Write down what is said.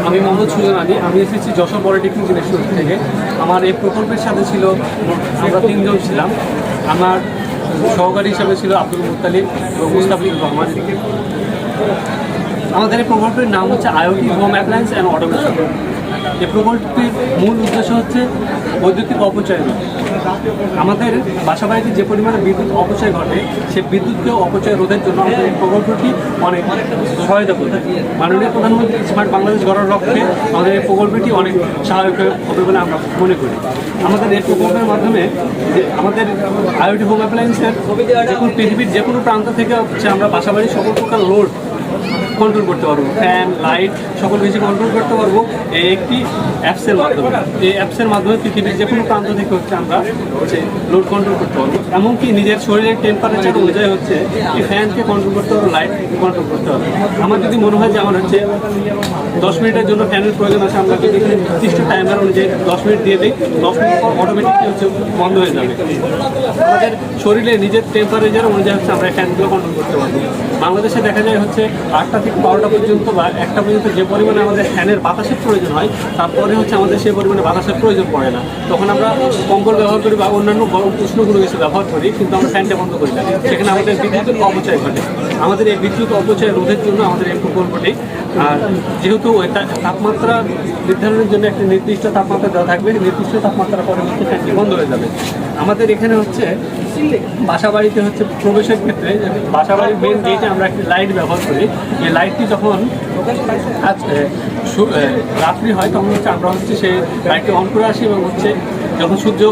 আমি মোহাম্মদ সুজন আলী। আমি এসেছি যশোর পলিটেকনিক ইনস্টিটিউট থেকে। আমার এই প্রকল্পের সাথে ছিল, আমরা 3 জন ছিলাম। আমার সহকারী হিসাবে ছিল আব্দুল মুত্তালিব এবং মুস্তাফিজুর রহমান। আমাদের এই প্রকল্পের নাম হচ্ছে IoT home appliance and automation. এই প্রকল্পটির মূল উদ্দেশ্য হচ্ছে বৈদ্যুতিক অপচয় রোধ। আমাদের বাসাবাড়িতে যে পরিমাণে বিদ্যুৎ অপচয় ঘটে, সেই বিদ্যুৎকে অপচয় রোধের জন্য আমাদের এই প্রকল্পটি অনেক সহায়তা করবে। মাননীয় প্রধানমন্ত্রী স্মার্ট বাংলাদেশ গড়ার লক্ষ্যে আমাদের এই প্রকল্পটি অনেক সহায়ক হবে বলে আমরা মনে করি। আমাদের এই প্রকল্পের মাধ্যমে যে আমাদের আইওটি হোম অ্যাপ্লায়েন্সের পৃথিবীর যে কোনো প্রান্ত থেকে হচ্ছে আমরা বাসাবাড়ির সকল প্রকার লোড কন্ট্রোল করতে পারবো। ফ্যান, লাইট সকল কিছু কন্ট্রোল করতে পারবো এই একটি অ্যাপসের মাধ্যমে। এই অ্যাপসের মাধ্যমে পৃথিবীর যে কোনো প্রান্ত থেকে হচ্ছে আমরা লোড কন্ট্রোল করতে পারবো। এমনকি নিজের শরীরের টেম্পারেচার অনুযায়ী হচ্ছে এই ফ্যানকে কন্ট্রোল করতে পারবো, লাইট কন্ট্রোল করতে পারবো। আমার যদি মনে হয় যে আমার হচ্ছে 10 মিনিটের জন্য ফ্যানের প্রয়োজন আছে, আমরা যদি নির্দিষ্ট টাইমার অনুযায়ী 10 মিনিট দিয়ে দিই, 10 মিনিট পর অটোমেটিকলি হচ্ছে বন্ধ হয়ে যাবে। আমাদের শরীরে নিজের টেম্পারেচার অনুযায়ী হচ্ছে আমরা ফ্যানগুলো কন্ট্রোল করতে পারবো। বাংলাদেশে দেখা যায় হচ্ছে 8টা থেকে 12টা পর্যন্ত বা 1টা পর্যন্ত যে পরিমাণে আমাদের ফ্যানের বাতাসের প্রয়োজন হয়, তারপরে হচ্ছে আমাদের সেই পরিমাণে বাতাসের প্রয়োজন পড়ে না। তখন আমরা কম্বল ব্যবহার করি বা অন্যান্য গরম উষ্ণ কোনো কিছু ব্যবহার করি, কিন্তু আমরা ফ্যানটা বন্ধ করি না। সেখানে আমাদের বিদ্যুতের অপচয় ঘটে। আমাদের এই বিদ্যুৎ অপচয় রোধের জন্য আমাদের এই প্রকল্পটি, আর যেহেতু তাপমাত্রা নির্ধারণের জন্য একটি নির্দিষ্ট তাপমাত্রা দেওয়া থাকবে, নির্দিষ্ট তাপমাত্রা পরে হচ্ছে ফ্যানটি বন্ধ হয়ে যাবে। আমাদের এখানে হচ্ছে বাসাবাড়িতে হচ্ছে প্রবেশের ক্ষেত্রে বাসাবাড়ির মেন গেটে আমরা একটি লাইট ব্যবহার করি। এই লাইটটি যখন রাত্রি হয় তখন হচ্ছে আমরা হচ্ছে সেই লাইটটি অন করে আসি এবং হচ্ছে যখন সূর্য